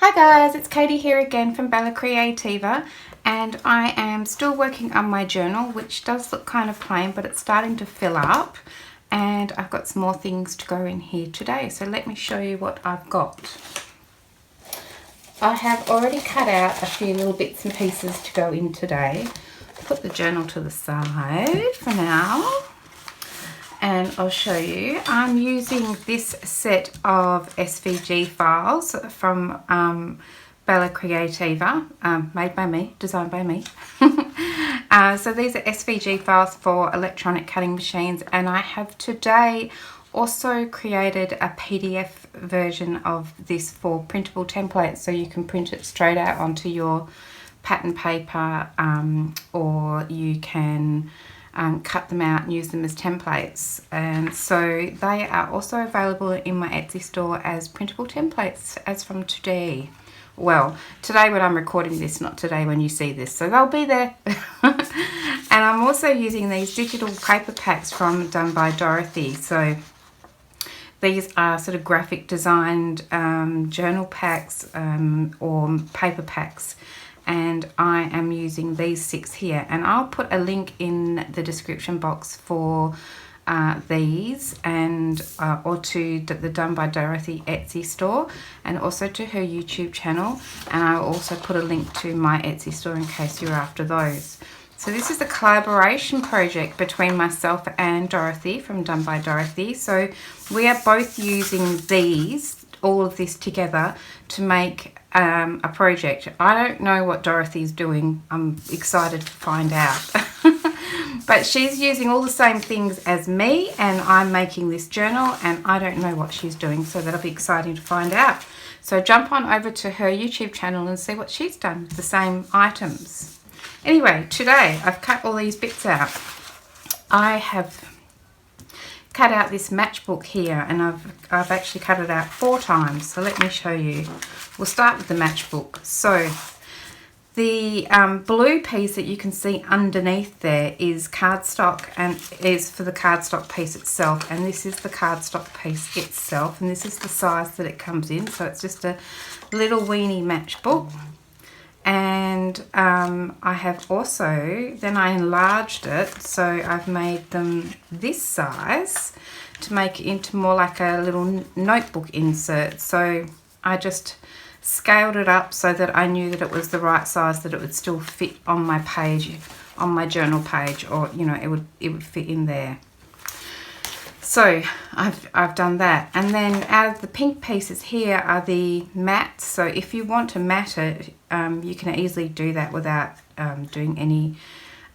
Hi guys, it's Katie here again from Creativa, and I am still working on my journal, which does look kind of plain, but it's starting to fill up, and I've got some more things to go in here today. So let me show you what I've got. I have already cut out a few little bits and pieces to go in today. Put the journal to the side for now, and I'll show you. I'm using this set of SVG files from Creativa, made by me, designed by me. So these are SVG files for electronic cutting machines, and I have today also created a PDF version of this for printable templates, so you can print it straight out onto your pattern paper, or you can cut them out and use them as templates. And so they are also available in my Etsy store as printable templates as from today. Well, today when I'm recording this, not today when you see this, so they'll be there. And I'm also using these digital paper packs from done by Dorothy. So these are sort of graphic designed journal packs or paper packs, and I am using these 6 here, and I'll put a link in the description box for these, and or to the Done by Dorothy Etsy store, and also to her YouTube channel, and I'll also put a link to my Etsy store in case you're after those. So this is a collaboration project between myself and Dorothy from Done by Dorothy. So we are both using all of this together to make a project. I don't know what Dorothy's doing. I'm excited to find out. But she's using all the same things as me, and I'm making this journal, and I don't know what she's doing, so that'll be exciting to find out. So jump on over to her YouTube channel and see what she's done with the same items. Anyway, today I've cut all these bits out. I have cut out this matchbook here, and I've actually cut it out 4 times, so let me show you. We'll start with the matchbook. So the blue piece that you can see underneath there is cardstock, and is for the cardstock piece itself, and this is the cardstock piece itself, and this is the size that it comes in. So it's just a little weeny matchbook. And I have also, then I enlarged it, so I've made them this size to make it into more like a little notebook insert. So I just scaled it up so that I knew that it was the right size, that it would still fit on my page, on my journal page, or you know, it would fit in there. So I've done that, and then out of the pink pieces here are the mats. So if you want to mat it, you can easily do that without doing any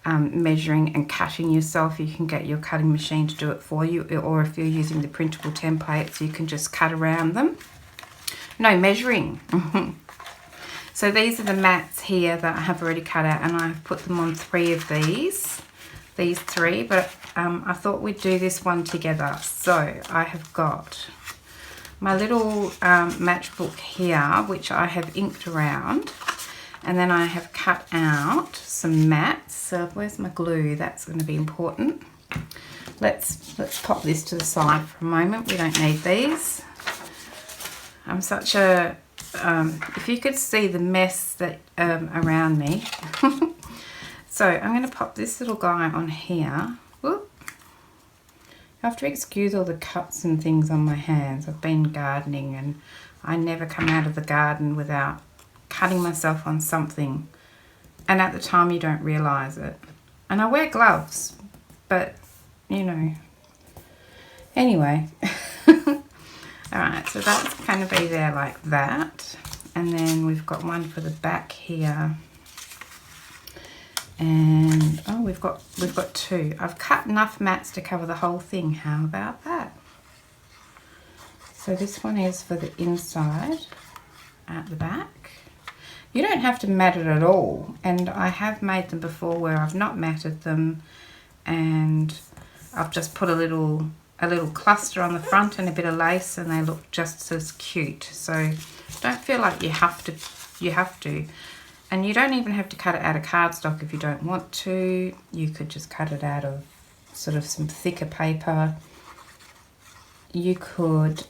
measuring and cutting yourself. You can get your cutting machine to do it for you, or if you're using the printable templates, you can just cut around them. No measuring. So these are the mats here that I have already cut out, and I've put them on 3 of these 3, but I thought we'd do this one together. So I have got my little matchbook here, which I have inked around, and then I have cut out some mats. So where's my glue? That's going to be important. Let's pop this to the side for a moment. We don't need these. I'm such a if you could see the mess that around me. So I'm going to pop this little guy on here. Whoop. I have to excuse all the cuts and things on my hands. I've been gardening, and I never come out of the garden without cutting myself on something. And at the time you don't realise it. And I wear gloves, but you know. Anyway. Alright, so that's going to be there like that. And then we've got one for the back here. And oh, we've got 2. I've cut enough mats to cover the whole thing. How about that? So this one is for the inside at the back. You don't have to mat it at all, and I have made them before where I've not matted them, and I've just put a little cluster on the front and a bit of lace, and they look just as cute. So don't feel like you have to. And you don't even have to cut it out of cardstock if you don't want to. You could just cut it out of sort of some thicker paper. you could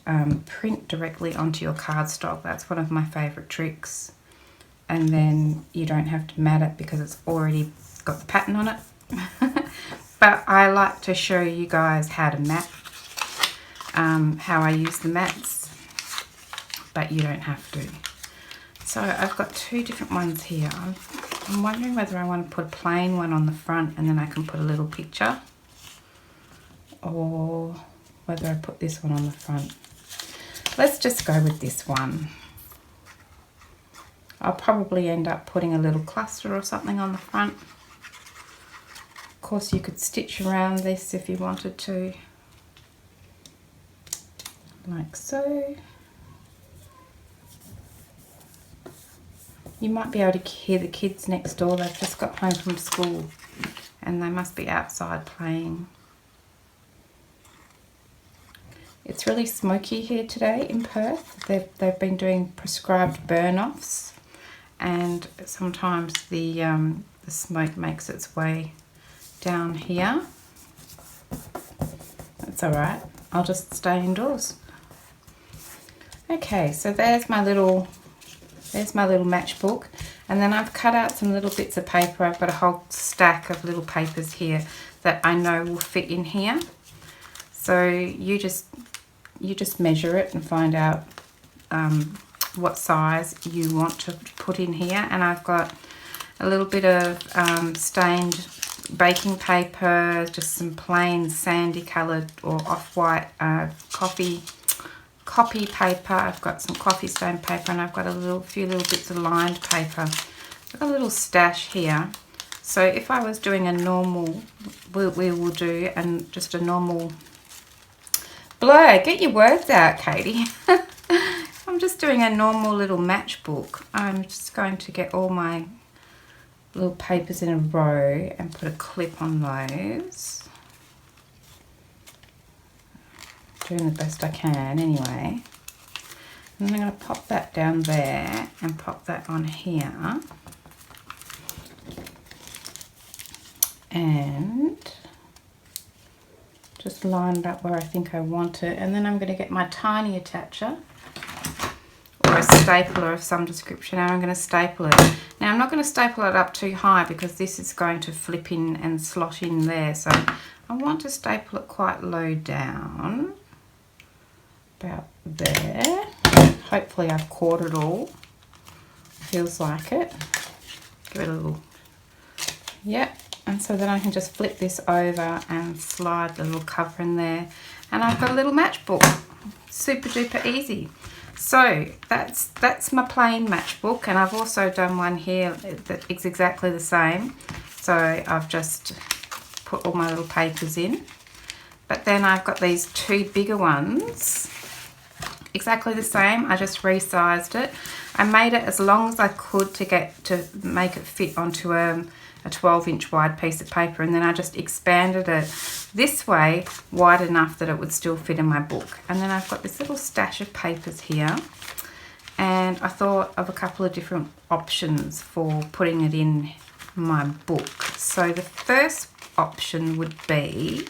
print directly onto your cardstock. That's one of my favourite tricks. And then you don't have to mat it because it's already got the pattern on it. But I like to show you guys how to mat, how I use the mats, but you don't have to. So I've got two different ones here. I'm wondering whether I want to put a plain one on the front and then I can put a little picture, or whether I put this one on the front. Let's just go with this one. I'll probably end up putting a little cluster or something on the front. Of course, you could stitch around this if you wanted to, like so. You might be able to hear the kids next door. They've just got home from school and they must be outside playing. It's really smoky here today in Perth. They've been doing prescribed burn-offs, and sometimes the smoke makes its way down here. That's all right. I'll just stay indoors. Okay, so there's my little matchbook, and then I've cut out some little bits of paper. I've got a whole stack of little papers here that I know will fit in here. So you just measure it and find out what size you want to put in here. And I've got a little bit of stained baking paper, just some plain sandy coloured or off-white copy paper. I've got some coffee stain paper, and I've got a few little bits of lined paper. I've got a little stash here. So if I was doing a normal, we will do and just a normal blur. Get your words out, Katie. I'm just doing a normal little matchbook. I'm just going to get all my little papers in a row and put a clip on those. Doing the best I can anyway. And then I'm going to pop that down there and pop that on here. And just line it up where I think I want it. And then I'm going to get my tiny attacher or a stapler of some description, and I'm going to staple it. Now I'm not going to staple it up too high because this is going to flip in and slot in there. So I want to staple it quite low down, about there. Hopefully I've caught it all. Feels like it. Give it a little, yep. And so then I can just flip this over and slide the little cover in there, and I've got a little matchbook. Super duper easy. So that's my plain matchbook, and I've also done one here that is exactly the same. So I've just put all my little papers in. But then I've got these two bigger ones, exactly the same. I just resized it. I made it as long as I could to make it fit onto a 12-inch wide piece of paper, and then I just expanded it this way wide enough that it would still fit in my book. And then I've got this little stash of papers here, and I thought of a couple of different options for putting it in my book. So the first option would be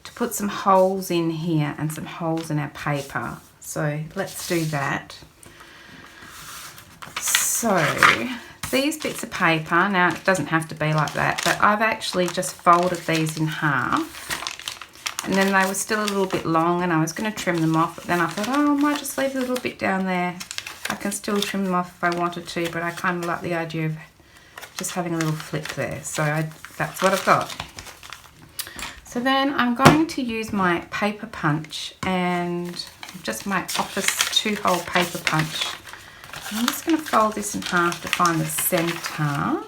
to put some holes in here and some holes in our paper. So let's do that. So these bits of paper, now it doesn't have to be like that, but I've actually just folded these in half, and then they were still a little bit long and I was going to trim them off, but then I thought, oh, I might just leave a little bit down there. I can still trim them off if I wanted to, but I kind of like the idea of just having a little flip there. So that's what I've got. So then I'm going to use my paper punch and just my office 2-hole paper punch. I'm just going to fold this in half to find the centre.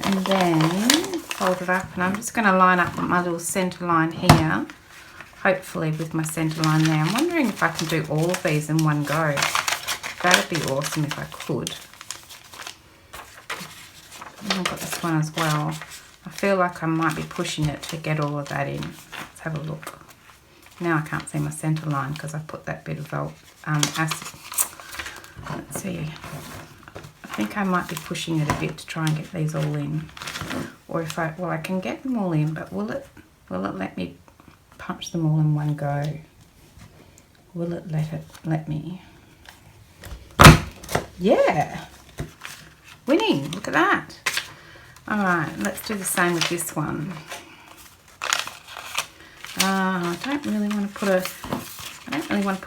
And then fold it up, and I'm just going to line up my little centre line here, hopefully with my centre line there. I'm wondering if I can do all of these in one go. That would be awesome if I could. And I've got this one as well. I feel like I might be pushing it to get all of that in. Let's have a look. Now I can't see my centre line because I put that bit of acid. Let's see. I think I might be pushing it a bit to try and get these all in. Or or if well, I can get them all in, but will it let me punch them all in one go? Will it let me? Yeah, winning, look at that. All right, let's do the same with this one. I don't really want to put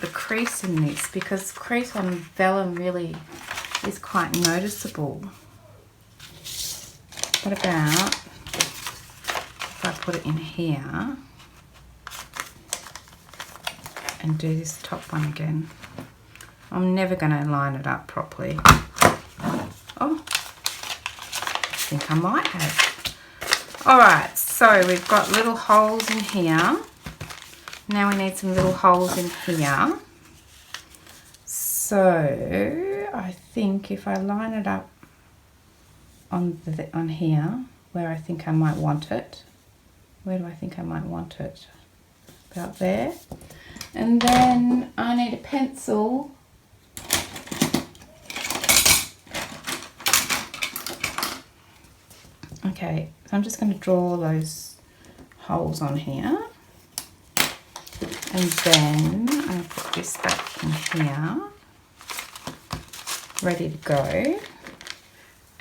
a crease in this, because crease on vellum really is quite noticeable. What about if I put it in here and do this top one again? I'm never going to line it up properly. Oh, I think I might have. Alright, so we've got little holes in here. Now we need some little holes in here. So I think if I line it up on here, where I think I might want it. Where do I think I might want it? About there. And then I need a pencil. Okay, so I'm just going to draw those holes on here. And then I'm going to put this back in here. Ready to go.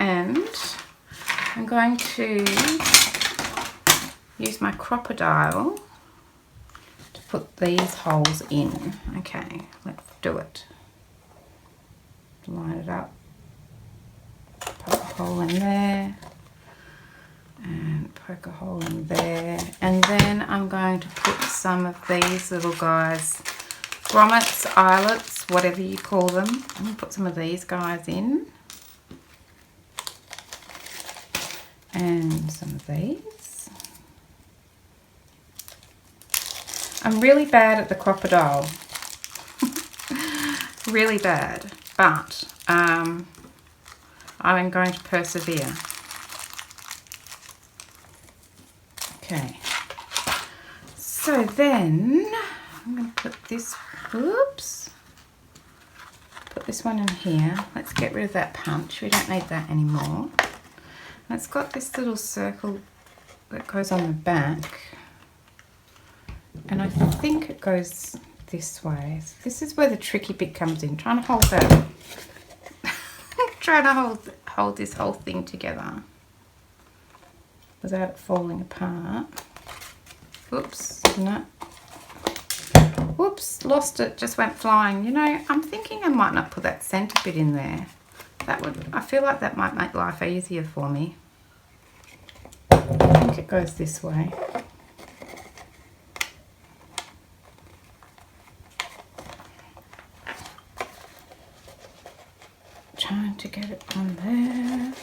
And I'm going to use my crocodile to put these holes in. Okay, let's do it. Line it up. Poke a hole in there. And poke a hole in there. And then I'm going to put some of these little guys, grommets, eyelets, whatever you call them. I'm going to put some of these guys in. And some of these. I'm really bad at the crocodile. Really bad. But I'm going to persevere. Okay. So then I'm going to put this, whoops. Put this one in here. Let's get rid of that punch. We don't need that anymore. And it's got this little circle that goes on the back, and I think it goes this way. So this is where the tricky bit comes in, trying to hold that, trying to hold this whole thing together without it falling apart. Whoops, no. Whoops, lost it, just went flying. You know, I'm thinking I might not put that centre bit in there. I feel like that might make life easier for me. I think it goes this way. Trying to get it on there.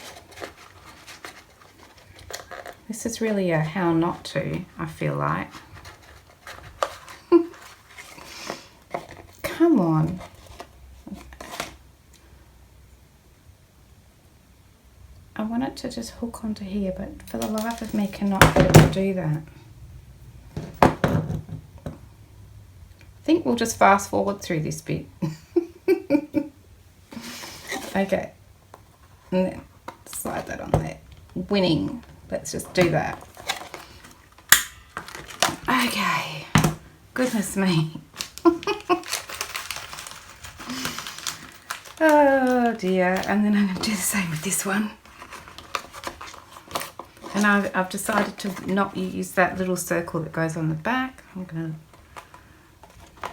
This is really a how not to, I feel like. Come on. I want it to just hook onto here, but for the life of me cannot get it to do that. I think we'll just fast forward through this bit. Okay. And then slide that on there. Winning. Let's just do that. Okay. Goodness me. Oh dear. And then I'm going to do the same with this one. And I've decided to not use that little circle that goes on the back. I'm going to... I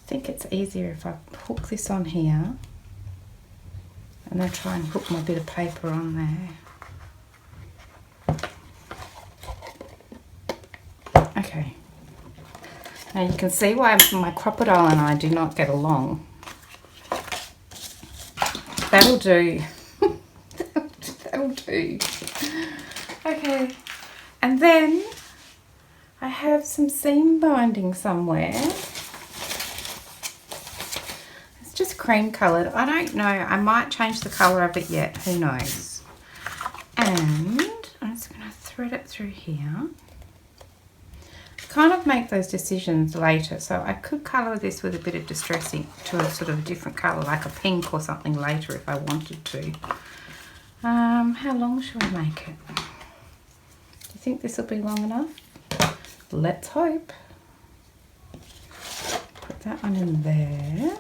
think it's easier if I hook this on here. And then try and hook my bit of paper on there. Okay. Now you can see why my crocodile and I do not get along. That'll do. That'll do. Okay. And then I have some seam binding somewhere. It's just cream coloured. I don't know. I might change the colour of it yet. Who knows? And I'm just going to thread it through here. Kind of make those decisions later, so I could colour this with a bit of distressing to a sort of different colour, like a pink or something later if I wanted to. How long shall we make it? Do you think this will be long enough? Let's hope. Put that one in there.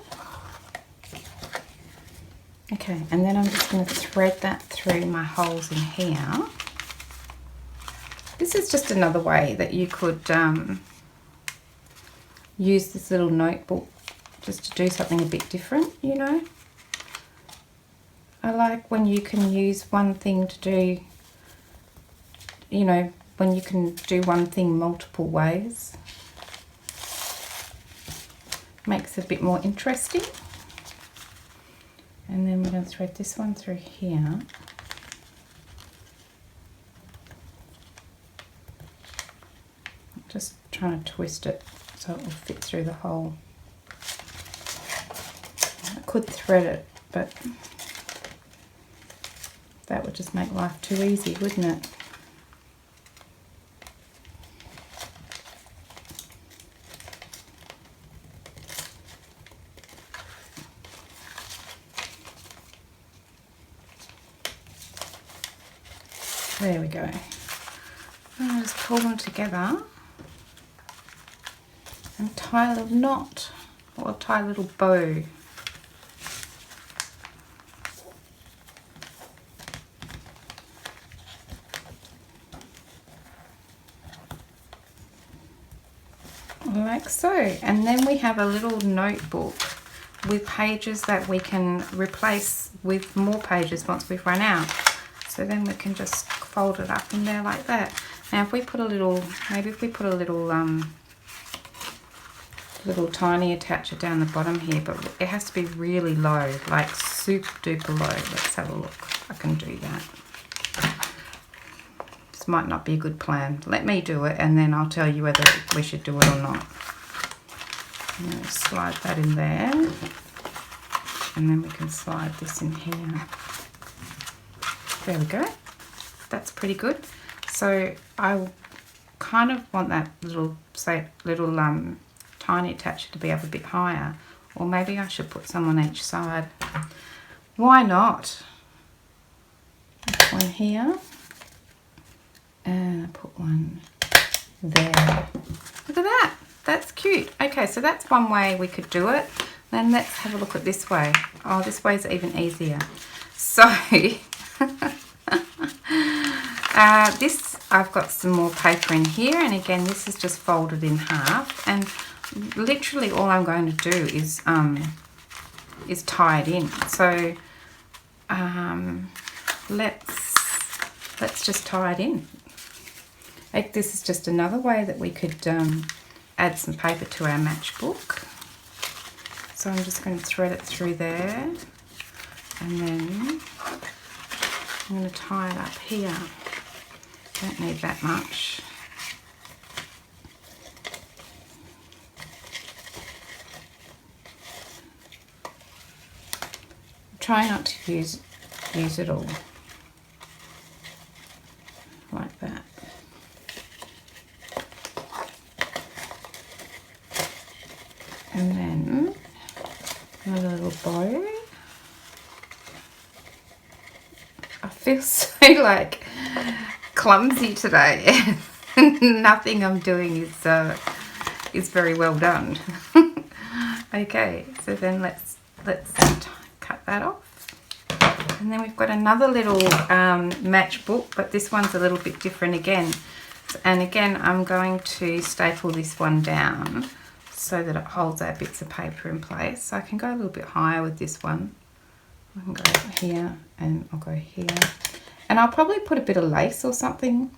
Okay, and then I'm just going to thread that through my holes in here. This is just another way that you could use this little notebook just to do something a bit different, you know. I like when you can use one thing to do, you know, when you can do one thing multiple ways. Makes it a bit more interesting. And then we're going to thread this one through here. Just trying to twist it so it will fit through the hole. I could thread it, but that would just make life too easy, wouldn't it? There we go. I'll just pull them together and tie a little knot or tie a little bow. Like so. And then we have a little notebook with pages that we can replace with more pages once we've run out. So then we can just fold it up in there like that. Now if we put a little, maybe if we put a little little tiny attacher down the bottom here, but it has to be really low, like super duper low. Let's have a look. I can do that. This might not be a good plan. Let me do it and then I'll tell you whether we should do it or not. I'm going to slide that in there, and then we can slide this in here. There we go. That's pretty good. So I kind of want that little, say, little tiny attacher to be up a bit higher, or maybe I should put some on each side. Why not? One here, and I put one there. Look at that. That's cute. Okay, so that's one way we could do it. Then let's have a look at this way. Oh, this way is even easier. So this, I've got some more paper in here, and again this is just folded in half, and literally all I'm going to do is tie it in. So let's just tie it in. Like, this is just another way that we could add some paper to our matchbook. So I'm just going to thread it through there, and then I'm going to tie it up here. Don't need that much. Try not to use it all like that. And then another little bow. I feel so like clumsy today. Nothing I'm doing is very well done. Okay, so then let's cut that off. And then we've got another little matchbook, but this one's a little bit different again. And again, I'm going to staple this one down so that it holds our bits of paper in place. So I can go a little bit higher with this one. I can go here, and I'll go here. And I'll probably put a bit of lace or something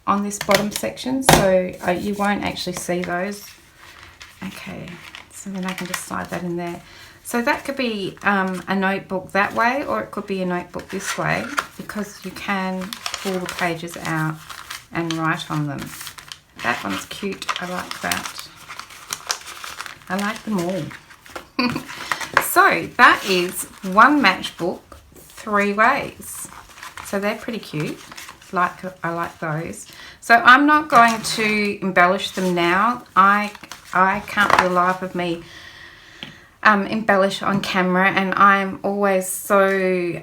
on this bottom section, so you won't actually see those. Okay, so then I can just slide that in there. So that could be a notebook that way, or it could be a notebook this way, because you can pull the pages out and write on them. That one's cute. I like that. I like them all. So that is one matchbook 3 ways. So they're pretty cute. I like those. So I'm not going to embellish them now. I can't for the life of me embellish on camera, and I'm always so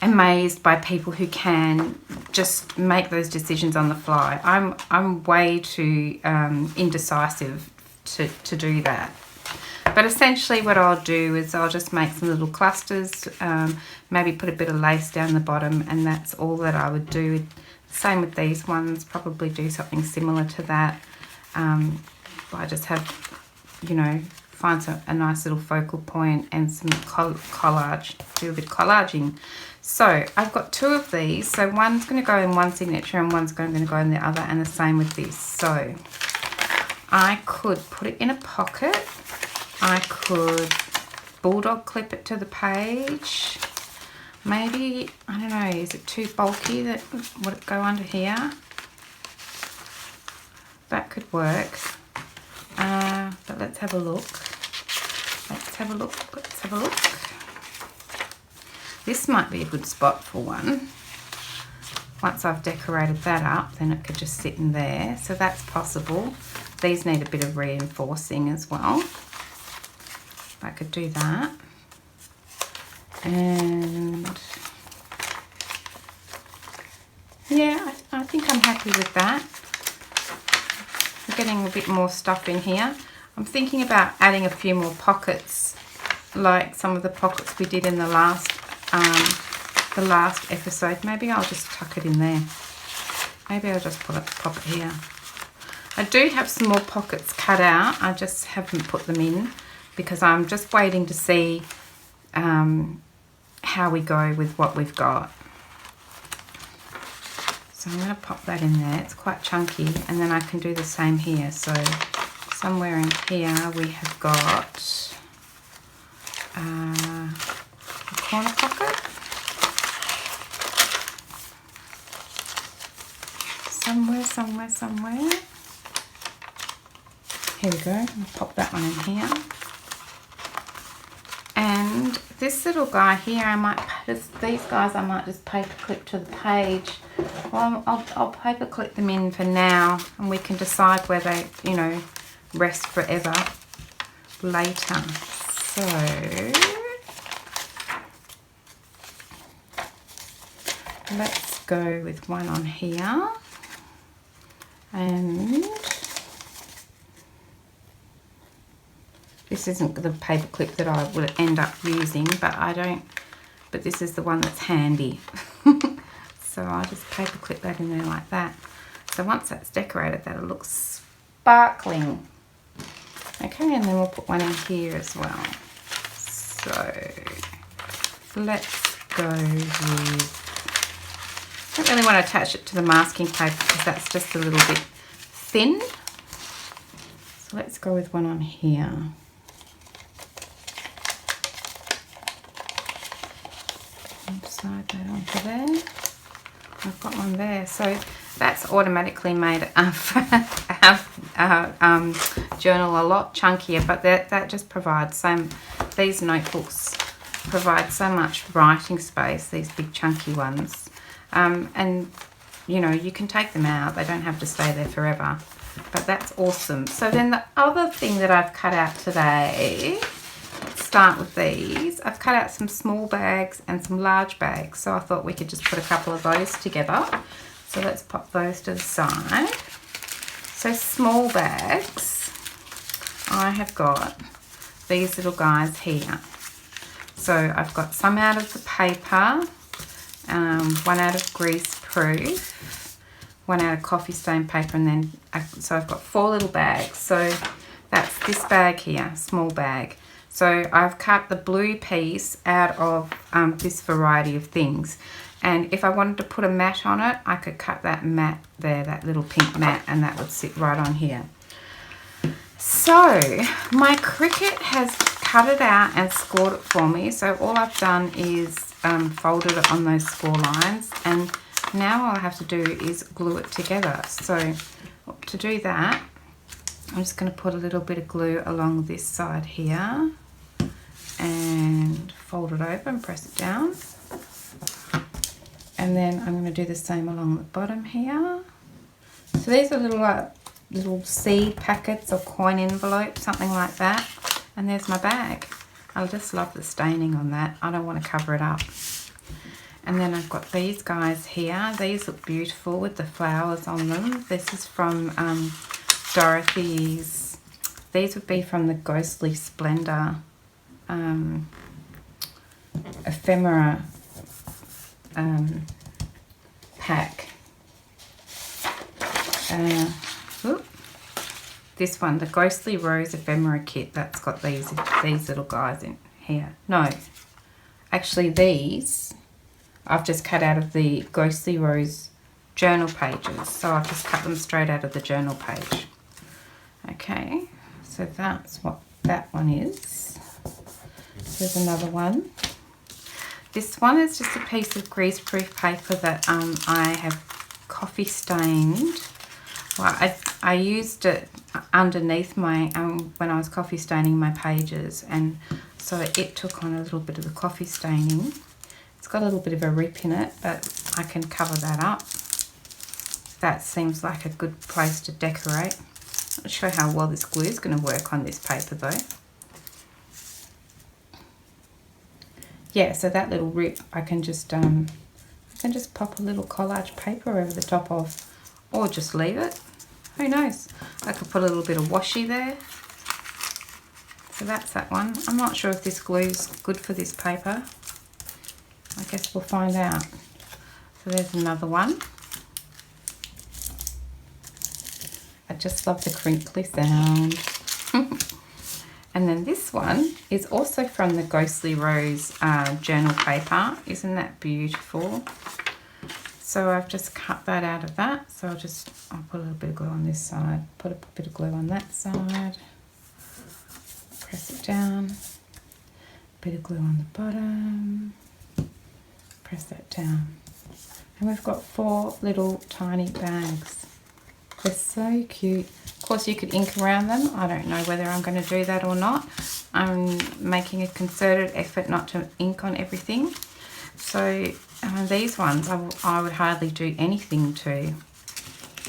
amazed by people who can just make those decisions on the fly. I'm way too indecisive to do that. But essentially what I'll do is I'll just make some little clusters, maybe put a bit of lace down the bottom, and that's all that I would do. Same with these ones, probably do something similar to that. I just have, you know, find a nice little focal point and some collage, do a bit of collaging. So I've got 2 of these, so one's going to go in one signature and one's going to go in the other, and the same with this. So I could put it in a pocket. I could bulldog clip it to the page. Maybe, I don't know, is it too bulky? That would it go under here? That could work. But let's have a look. Let's have a look. Let's have a look. This might be a good spot for one. Once I've decorated that up, then it could just sit in there. So that's possible. These need a bit of reinforcing as well. I could do that. And yeah, I think I'm happy with that. I'm getting a bit more stuff in here. I'm thinking about adding a few more pockets, like some of the pockets we did in the last episode. Maybe I'll just tuck it in there. Maybe I'll just pop it here. I do have some more pockets cut out. I just haven't put them in because I'm just waiting to see how we go with what we've got. So I'm going to pop that in there. It's quite chunky, and then I can do the same here. So somewhere in here we have got a corner pocket. Somewhere. Here we go. I'll pop that one in here. And this little guy here, these guys I might just paper clip to the page. Well, I'll paper clip them in for now, and we can decide where they, you know, rest forever later. So let's go with one on here. And this isn't the paper clip that I would end up using, but this is the one that's handy. So I'll just paper clip that in there like that. So once that's decorated, that'll look sparkling. Okay, and then we'll put one in here as well. So let's go with, I don't really want to attach it to the masking paper because that's just a little bit thin. So let's go with one on here. Slide that onto there. I've got one there. So that's automatically made our journal a lot chunkier, but that just provides these notebooks provide so much writing space, these big chunky ones. And you know, you can take them out, they don't have to stay there forever, but that's awesome. So then the other thing that I've cut out today, let's start with these. I've cut out some small bags and some large bags, so I thought we could just put a couple of those together. So let's pop those to the side. So small bags, I have got these little guys here. So I've got some out of the paper, one out of grease proof, one out of coffee stain paper, and then so I've got 4 little bags. So that's this bag here, small bag. So I've cut the blue piece out of this variety of things, and if I wanted to put a mat on it, I could cut that mat there, that little pink mat, and that would sit right on here. So my Cricut has cut it out and scored it for me. So all I've done is folded it on those score lines, and now all I have to do is glue it together. So to do that, I'm just going to put a little bit of glue along this side here and fold it over and press it down. And then I'm going to do the same along the bottom here. So these are little seed packets or coin envelopes, something like that. And there's my bag. I just love the staining on that. I don't want to cover it up. And then I've got these guys here. These look beautiful with the flowers on them. This is from Dorothy's. These would be from the Ghostly Splendor Ephemera pack. This one, the Ghostly Rose Ephemera kit, that's got these little guys in here. No, actually these I've just cut out of the Ghostly Rose journal pages. So I've just cut them straight out of the journal page. Okay, so that's what that one is. There's another one. This one is just a piece of greaseproof paper that I have coffee stained. Well, I used it underneath my, when I was coffee staining my pages, and so it took on a little bit of the coffee staining. It's got a little bit of a rip in it, but I can cover that up. That seems like a good place to decorate. Not sure how well this glue is going to work on this paper though. Yeah, so that little rip I can just pop a little collage paper over the top of, or just leave it. Who knows? I could put a little bit of washi there. So that's that one. I'm not sure if this glue is good for this paper. I guess we'll find out. So there's another one. I just love the crinkly sound. And then this one is also from the Ghostly Rose journal paper. Isn't that beautiful? So I've just cut that out of that. So I'll put a little bit of glue on this side, put a bit of glue on that side, press it down, a bit of glue on the bottom, press that down. And we've got 4 little tiny bags. They're so cute. Of course you could ink around them. I don't know whether I'm going to do that or not. I'm making a concerted effort not to ink on everything. So these ones I would hardly do anything to.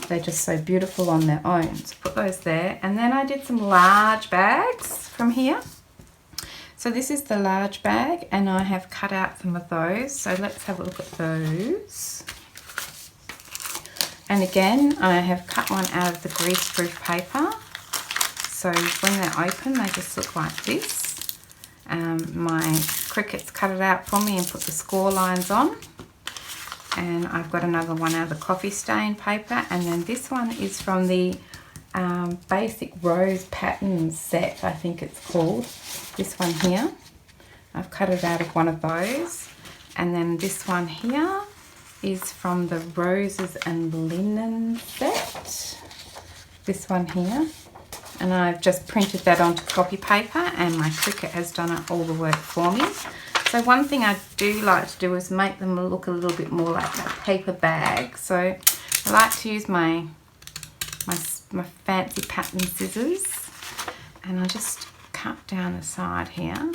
They're just so beautiful on their own. So put those there. And then I did some large bags from here. So this is the large bag, and I have cut out some of those. So let's have a look at those. And again, I have cut one out of the greaseproof paper. So when they're open, they just look like this. My Cricut's cut it out for me and put the score lines on. And I've got another one out of the coffee stain paper. And then this one is from the Basic Rose Pattern Set, I think it's called. This one here. I've cut it out of one of those. And then this one here is from the Roses and Linen set. This one here. And I've just printed that onto copy paper, and my Cricut has done all the work for me. So one thing I do like to do is make them look a little bit more like a paper bag. So I like to use my fancy pattern scissors, and I just cut down the side here.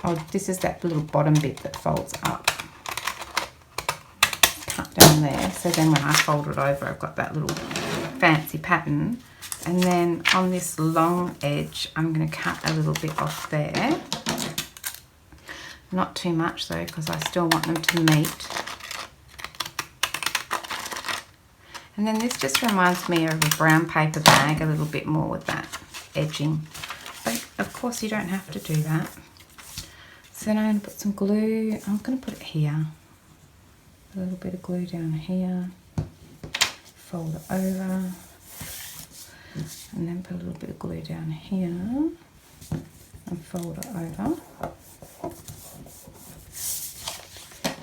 Oh, this is that little bottom bit that folds up. Cut down there, so then when I fold it over, I've got that little fancy pattern. And then on this long edge, I'm going to cut a little bit off there. Not too much though, because I still want them to meet. And then this just reminds me of a brown paper bag a little bit more with that edging. But of course you don't have to do that. So then I'm going to put some glue. I'm going to put it here. A little bit of glue down here. Fold it over. And then put a little bit of glue down here. And fold it over.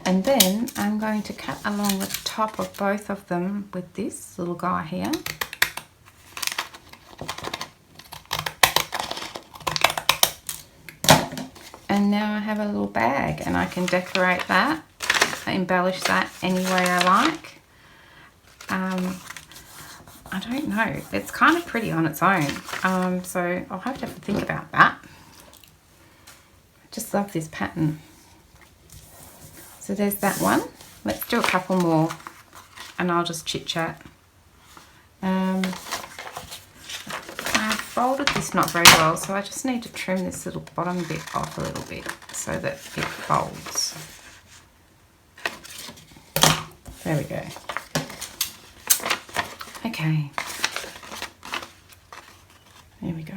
And then I'm going to cut along the top of both of them with this little guy here. And now I have a little bag, and I can decorate that, embellish that any way I like. I don't know, it's kind of pretty on its own, so I'll have to think about that. I just love this pattern. So there's that one. Let's do a couple more and I'll just chit chat. I folded this not very well, so I just need to trim this little bottom bit off a little bit. So so that it folds. There we go. Okay. There we go.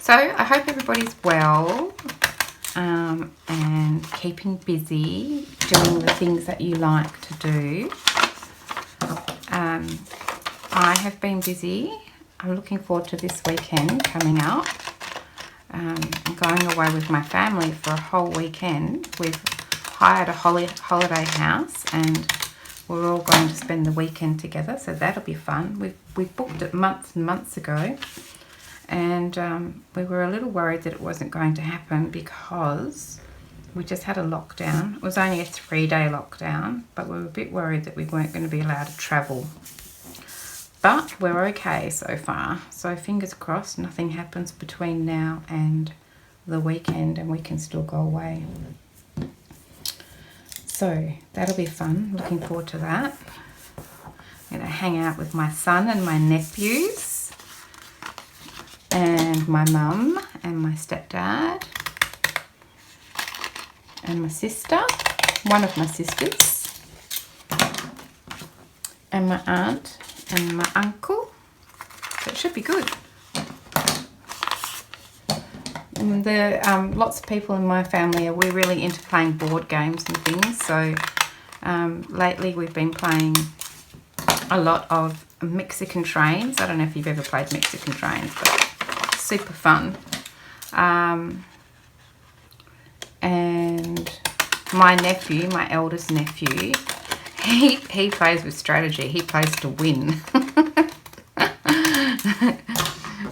So I hope everybody's well and keeping busy, doing the things that you like to do. I have been busy. I'm looking forward to this weekend coming up. I'm going away with my family for a whole weekend. We've hired a holiday house and we're all going to spend the weekend together, so that'll be fun. We booked it months and months ago, and we were a little worried that it wasn't going to happen because we just had a lockdown. It was only a 3-day lockdown, but we were a bit worried that we weren't going to be allowed to travel. But we're okay so far, so fingers crossed nothing happens between now and the weekend and we can still go away. So that'll be fun, looking forward to that. I'm going to hang out with my son and my nephews and my mum and my stepdad and my sister, one of my sisters, and my aunt and my uncle. So it should be good. And there lots of people in my family, we're really into playing board games and things. So lately we've been playing a lot of Mexican Trains. I don't know if you've ever played Mexican Trains, but super fun. And my nephew, my eldest nephew, he plays with strategy. He plays to win.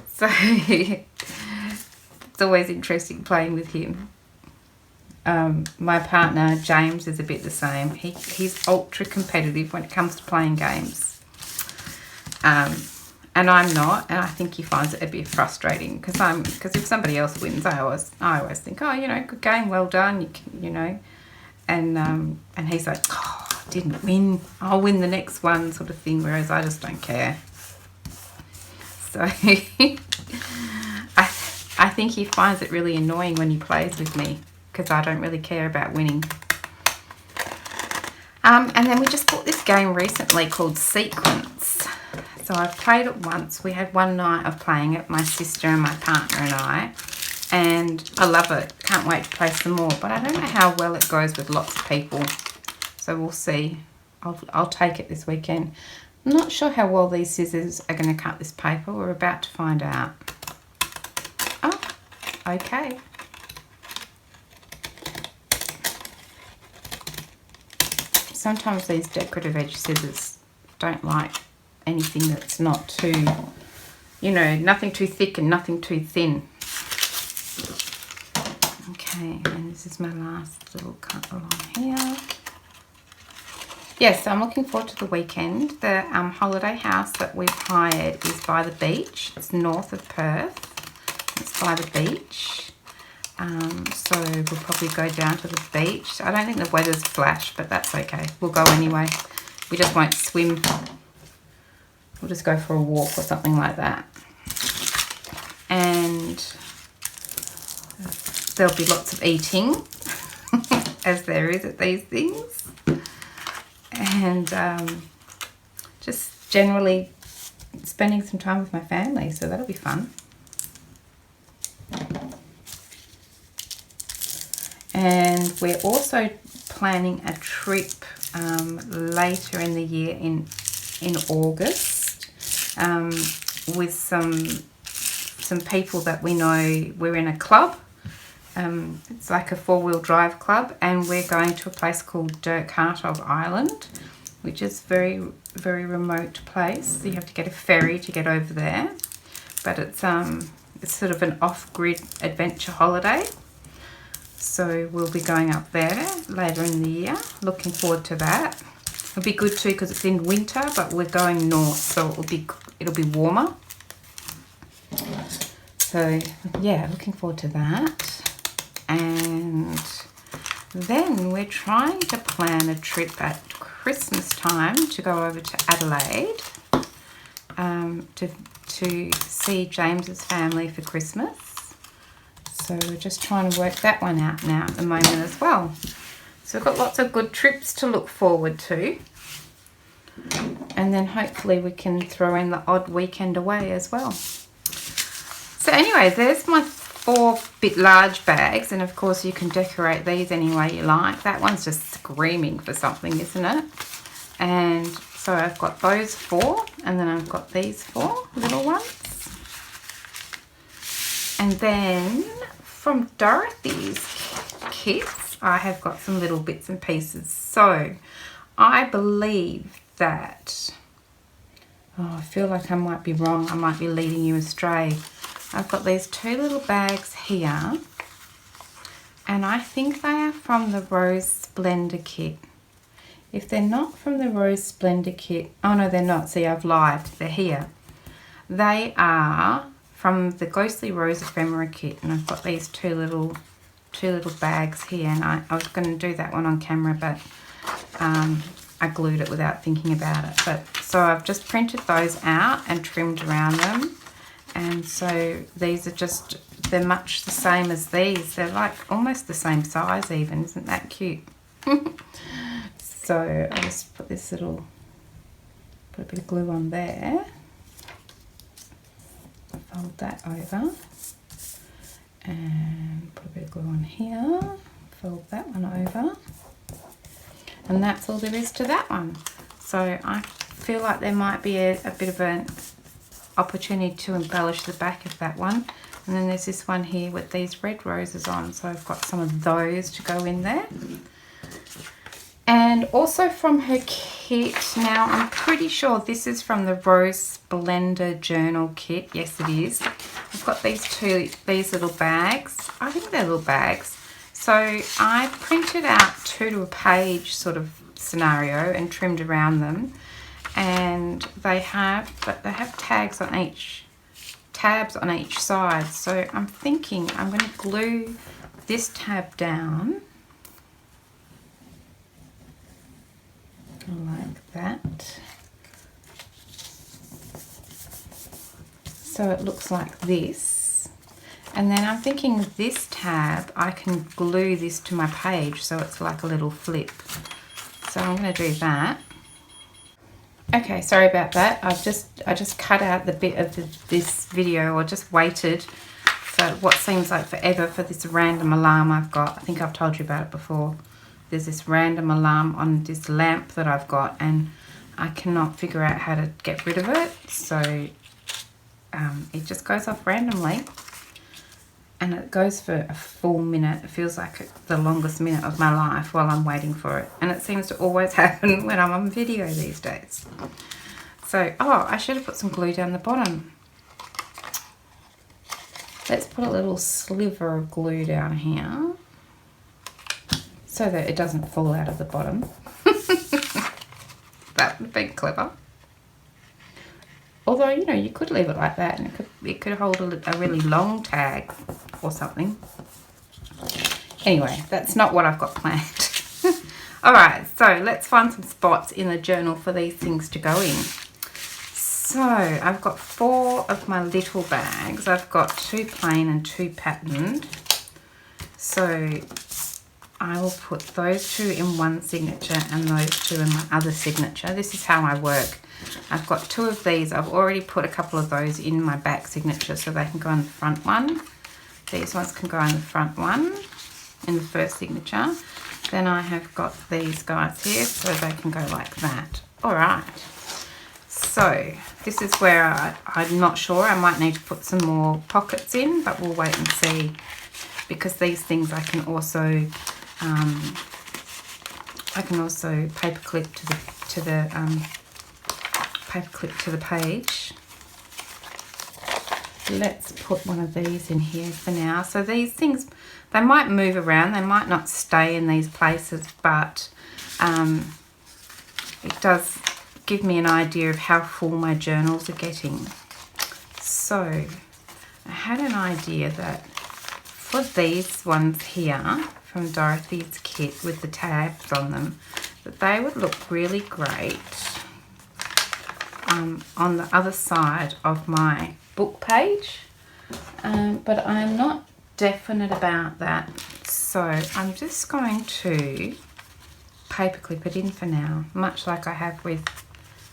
So it's always interesting playing with him. My partner James is a bit the same. He's ultra competitive when it comes to playing games, and I'm not, and I think he finds it a bit frustrating because if somebody else wins, I always think, oh, good game, well done, you know, and he's like, oh, I didn't win, I'll win the next one, sort of thing. Whereas I just don't care. So I think he finds it really annoying when he plays with me because I don't really care about winning. And then we just bought this game recently called Sequence. So I've played it once. We had one night of playing it, my sister and my partner and I love it. Can't wait to play some more. But I don't know how well it goes with lots of people. So we'll see. I'll take it this weekend. I'm not sure how well these scissors are going to cut this paper. We're about to find out. Oh, okay. Sometimes these decorative edge scissors don't like anything that's not too, nothing too thick and nothing too thin. Okay, and this is my last little cut along here. Yes, so I'm looking forward to the weekend. The holiday house that we've hired is by the beach. It's north of Perth. It's by the beach. So we'll probably go down to the beach. I don't think the weather's flash, but that's okay. We'll go anyway. We just won't swim. We'll just go for a walk or something like that. And there'll be lots of eating, as there is at these things. And just generally spending some time with my family, so that'll be fun. And we're also planning a trip later in the year in August with some people that we know. We're in a club. It's like a 4-wheel drive club, and we're going to a place called Dirkhartog Island, which is very, very remote place. You have to get a ferry to get over there, but it's sort of an off-grid adventure holiday. So we'll be going up there later in the year. Looking forward to that. It'll be good too because it's in winter, but we're going north, so it'll be warmer. So yeah, looking forward to that. And then we're trying to plan a trip at Christmas time to go over to Adelaide to see James's family for Christmas. So we're just trying to work that one out now at the moment as well. So we've got lots of good trips to look forward to. And then hopefully we can throw in the odd weekend away as well. So anyway, there's my 4 bit large bags, and of course you can decorate these any way you like. That one's just screaming for something, isn't it? And so I've got those 4, and then I've got these 4 little ones. And then from Dorothy's kits, I have got some little bits and pieces. So I believe that, I feel like I might be wrong. I might be leading you astray. I've got these 2 little bags here, and I think they are from the Rose Splendor kit. If they're not from the Rose Splendor kit, oh no, they're not. See, I've lied. They're here. They are from the Ghostly Rose Ephemera kit, and I've got these two little bags here, and I was going to do that one on camera, but I glued it without thinking about it. But so I've just printed those out and trimmed around them. And so these are just, they're much the same as these. They're like almost the same size even. Isn't that cute? So I'll just put this little, put a bit of glue on there. Fold that over. And put a bit of glue on here. Fold that one over. And that's all there is to that one. So I feel like there might be a bit of an opportunity to embellish the back of that one. And then there's this one here with these red roses on, so I've got some of those to go in there. And also from her kit, now I'm pretty sure this is from the Rose Splendor journal kit. Yes, it is. I've got these little bags. I think they're little bags. So I printed out 2 to a page sort of scenario and trimmed around them. And they have tabs on each side. So I'm thinking I'm going to glue this tab down like that. So it looks like this. And then I'm thinking this tab, I can glue this to my page so it's like a little flip. So I'm going to do that. Okay, sorry about that. I just cut out the bit of this video, or just waited for what seems like forever for this random alarm I've got. I think I've told you about it before. There's this random alarm on this lamp that I've got, and I cannot figure out how to get rid of it. So it just goes off randomly, and it goes for a full minute. It feels like the longest minute of my life while I'm waiting for it. And it seems to always happen when I'm on video these days. So, oh, I should have put some glue down the bottom. Let's put a little sliver of glue down here so that it doesn't fall out of the bottom. That would have been clever. Although, you know, you could leave it like that and it could hold a really long tag or something. Anyway, that's not what I've got planned. Alright, so let's find some spots in the journal for these things to go in. So, I've got 4 of my little bags. I've got 2 plain and 2 patterned. So, I will put those 2 in one signature and those 2 in my other signature. This is how I work. I've got 2 of these. I've already put a couple of those in my back signature so they can go in the front one. These ones can go in the front one, in the first signature. Then I have got these guys here so they can go like that. Alright. So, this is where I'm not sure. I might need to put some more pockets in, but we'll wait and see. Because these things I can also paper clip to the page. Let's put one of these in here for now. So these things, they might move around, they might not stay in these places, but it does give me an idea of how full my journals are getting. So I had an idea that for these ones here from Dorothy's kit with the tabs on them, that they would look really great on the other side of my book page, but I'm not definite about that. So I'm just going to paperclip it in for now, much like I have with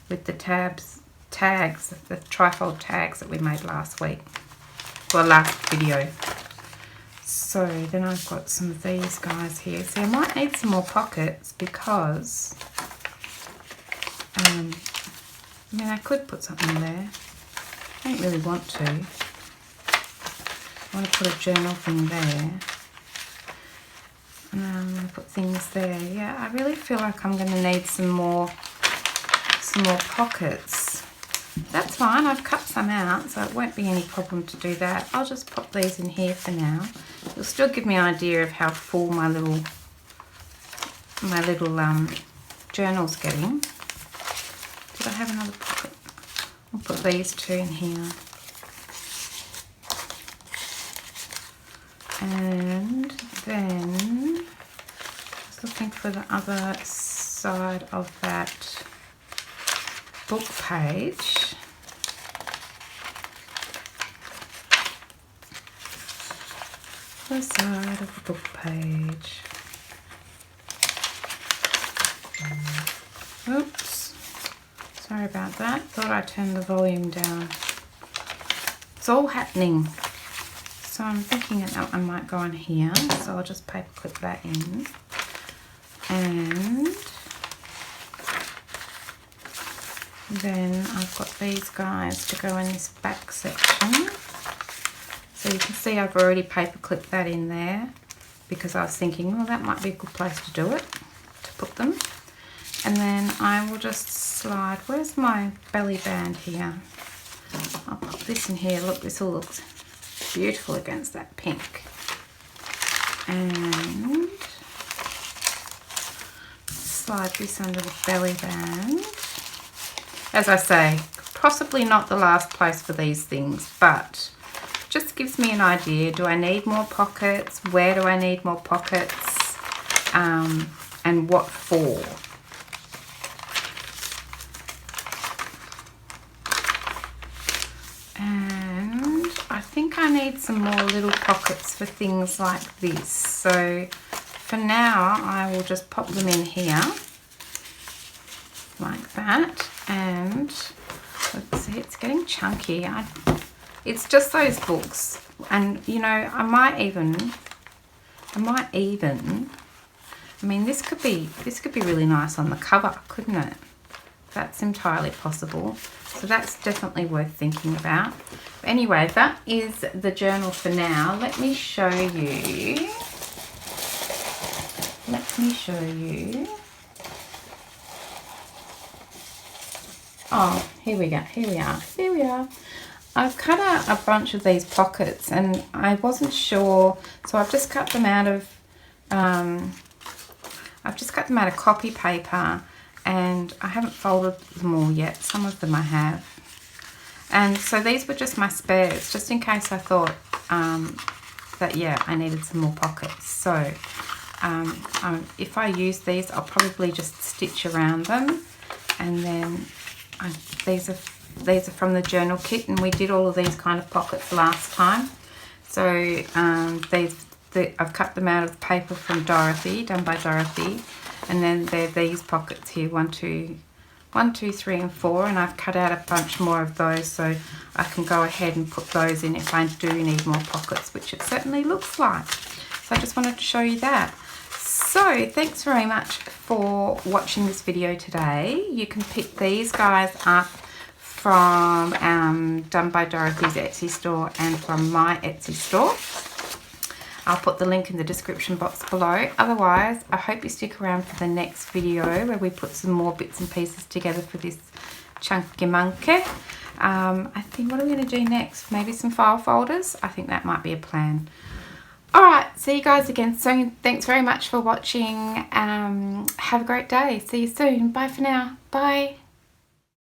the tags, the trifold tags that we made last week, or last video. So then I've got some of these guys here. See, I might need some more pockets because, I mean, I could put something there. I don't really want to. I want to put a journal thing there. I'm going to put things there. Yeah, I really feel like I'm going to need some more pockets. That's fine, I've cut some out, so it won't be any problem to do that. I'll just pop these in here for now. It'll still give me an idea of how full my little journal's getting. Did I have another pocket? I'll put these two in here. And then just looking for the other side of that book page. The side of the book page. Oops, sorry about that. Thought I turned the volume down. It's all happening. So I'm thinking that one might go on here. So I'll just paper clip that in. And then I've got these guys to go in this back section. So you can see I've already paper clipped that in there because I was thinking, well, that might be a good place to do it, to put them. And then I will just slide, where's my belly band here? I'll pop this in here. Look, this all looks beautiful against that pink. And slide this under the belly band. As I say, possibly not the last place for these things, but just gives me an idea. Do I need more pockets? Where do I need more pockets? And what for? And I think I need some more little pockets for things like this. So for now, I will just pop them in here like that. And let's see, it's getting chunky. It's just those books, and you know, I might even, I mean, this could be really nice on the cover, couldn't it? That's entirely possible. So that's definitely worth thinking about. But anyway, that is the journal for now. Let me show you. Oh, here we are. I've cut out a bunch of these pockets and I wasn't sure, so I've just cut them out of copy paper, and I haven't folded them all yet. Some of them I have. And so these were just my spares, just in case I thought that, yeah, I needed some more pockets. So if I use these, I'll probably just stitch around them. And then these are from the journal kit, and we did all of these kind of pockets last time. So I've cut them out of the paper from Dorothy, done by Dorothy, and then they're these pockets here, 1, 2, 3 and 4, and I've cut out a bunch more of those so I can go ahead and put those in if I do need more pockets, which it certainly looks like. So I just wanted to show you that. So thanks very much for watching this video today. You can pick these guys up from Done by Dorothy's Etsy store and from my Etsy store. I'll put the link in the description box below. Otherwise, I hope you stick around for the next video where we put some more bits and pieces together for this chunky monkey. I think, what are we going to do next? Maybe some file folders? I think that might be a plan. Alright, see you guys again soon. Thanks very much for watching. Have a great day. See you soon. Bye for now. Bye.